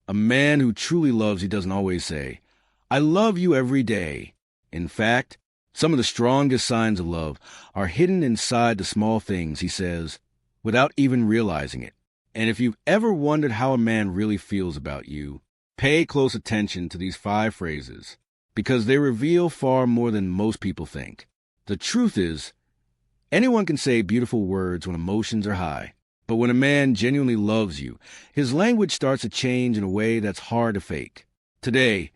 A man who truly loves you doesn't always say, "I love you every day." In fact, some of the strongest signs of love are hidden inside the small things he says without even realizing it. And if you've ever wondered how a man really feels about you, pay close attention to these 5 phrases, because they reveal far more than most people think. The truth is, anyone can say beautiful words when emotions are high, but when a man genuinely loves you, his language starts to change in a way that's hard to fake. Today,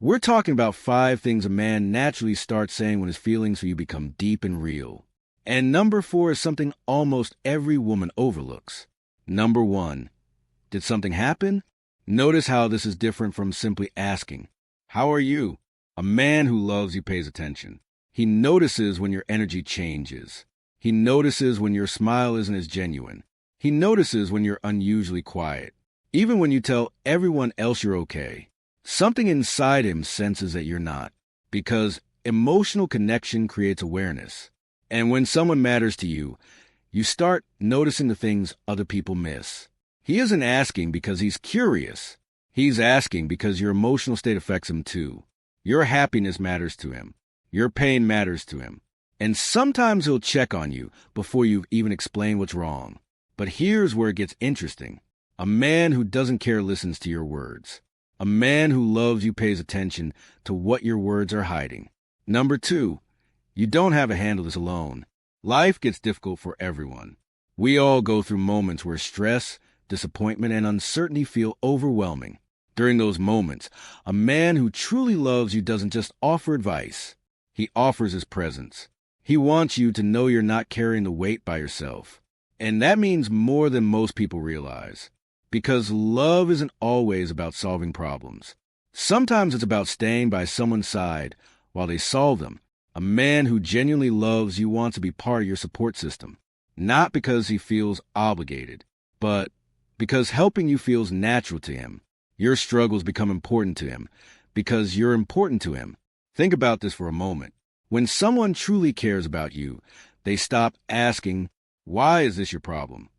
we're talking about 5 things a man naturally starts saying when his feelings for you become deep and real. And number 4 is something almost every woman overlooks. Number 1, did something happen? Notice how this is different from simply asking, "How are you?" A man who loves you pays attention. He notices when your energy changes. He notices when your smile isn't as genuine. He notices when you're unusually quiet. Even when you tell everyone else you're okay, something inside him senses that you're not. Because emotional connection creates awareness. And when someone matters to you, you start noticing the things other people miss. He isn't asking because he's curious. He's asking because your emotional state affects him too. Your happiness matters to him. Your pain matters to him. And sometimes he'll check on you before you've even explained what's wrong. But here's where it gets interesting. A man who doesn't care listens to your words. A man who loves you pays attention to what your words are hiding. Number 2, you don't have to handle this alone. Life gets difficult for everyone. We all go through moments where stress, disappointment, and uncertainty feel overwhelming. During those moments, a man who truly loves you doesn't just offer advice. He offers his presence. He wants you to know you're not carrying the weight by yourself. And that means more than most people realize. Because love isn't always about solving problems. Sometimes it's about staying by someone's side while they solve them. A man who genuinely loves you wants to be part of your support system. Not because he feels obligated, but because helping you feels natural to him. Your struggles become important to him because you're important to him. Think about this for a moment. When someone truly cares about you, they stop asking, "Why is this your problem?"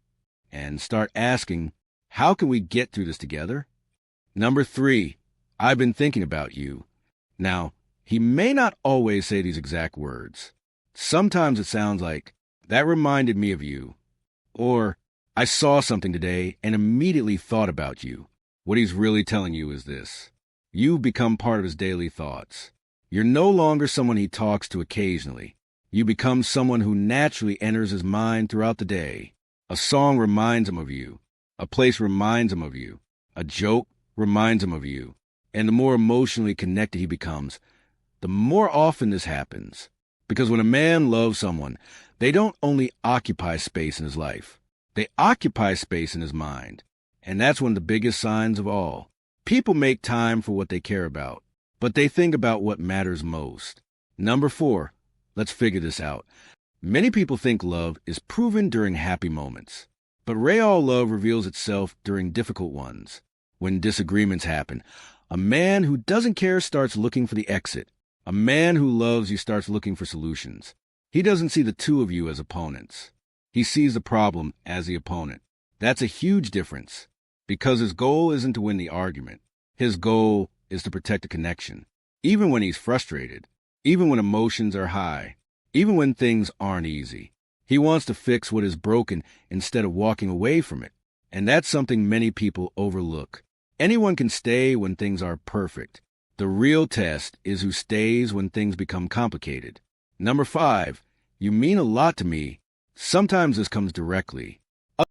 and start asking, "How can we get through this together?" Number 3, I've been thinking about you. Now, he may not always say these exact words. Sometimes it sounds like, "That reminded me of you," or "I saw something today and immediately thought about you." What he's really telling you is this: you've become part of his daily thoughts. You're no longer someone he talks to occasionally. You become someone who naturally enters his mind throughout the day. A song reminds him of you. A place reminds him of you. A joke reminds him of you. And the more emotionally connected he becomes, the more often this happens. Because when a man loves someone, they don't only occupy space in his life. They occupy space in his mind. And that's one of the biggest signs of all. People make time for what they care about, but they think about what matters most. Number 4, let's figure this out. Many people think love is proven during happy moments, but real love reveals itself during difficult ones. When disagreements happen, a man who doesn't care starts looking for the exit. A man who loves you starts looking for solutions. He doesn't see the two of you as opponents. He sees the problem as the opponent. That's a huge difference, because his goal isn't to win the argument. His goal is to protect the connection. Even when he's frustrated, even when emotions are high, even when things aren't easy. He wants to fix what is broken instead of walking away from it. And that's something many people overlook. Anyone can stay when things are perfect. The real test is who stays when things become complicated. Number 5, you mean a lot to me. Sometimes this comes directly.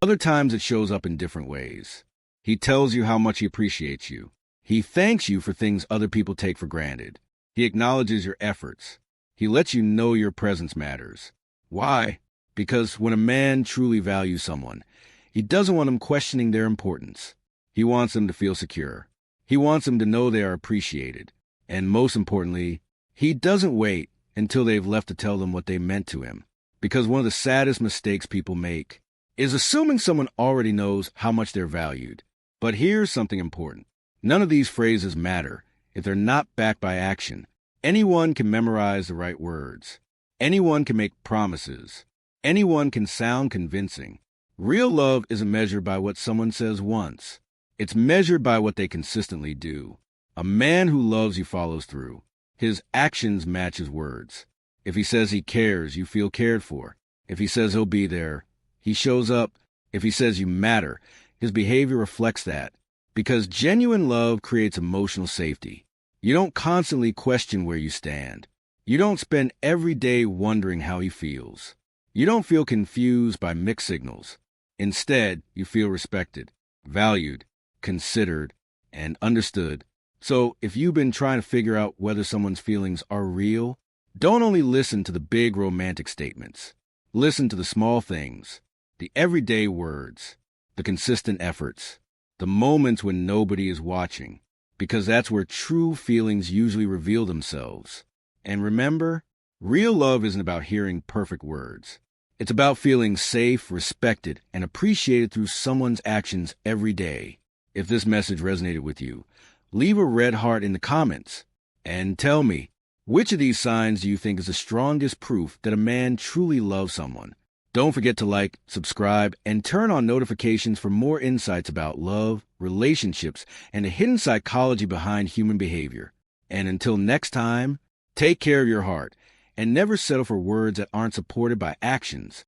Other times it shows up in different ways. He tells you how much he appreciates you. He thanks you for things other people take for granted. He acknowledges your efforts. He lets you know your presence matters. Why? Because when a man truly values someone, he doesn't want them questioning their importance. He wants them to feel secure. He wants them to know they are appreciated. And most importantly, he doesn't wait until they've left to tell them what they meant to him. Because one of the saddest mistakes people make is assuming someone already knows how much they're valued. But here's something important. None of these phrases matter if they're not backed by action. Anyone can memorize the right words. Anyone can make promises. Anyone can sound convincing. Real love isn't measured by what someone says once. It's measured by what they consistently do. A man who loves you follows through. His actions match his words. If he says he cares, you feel cared for. If he says he'll be there, he shows up. If he says you matter, his behavior reflects that. Because genuine love creates emotional safety. You don't constantly question where you stand. You don't spend every day wondering how he feels. You don't feel confused by mixed signals. Instead, you feel respected, valued, considered, and understood. So, if you've been trying to figure out whether someone's feelings are real, don't only listen to the big romantic statements. Listen to the small things, the everyday words, the consistent efforts, the moments when nobody is watching, because that's where true feelings usually reveal themselves. And remember, real love isn't about hearing perfect words. It's about feeling safe, respected, and appreciated through someone's actions every day. If this message resonated with you, leave a red heart in the comments and tell me, which of these signs do you think is the strongest proof that a man truly loves someone? Don't forget to like, subscribe, and turn on notifications for more insights about love, relationships, and the hidden psychology behind human behavior. And until next time, take care of your heart and never settle for words that aren't supported by actions.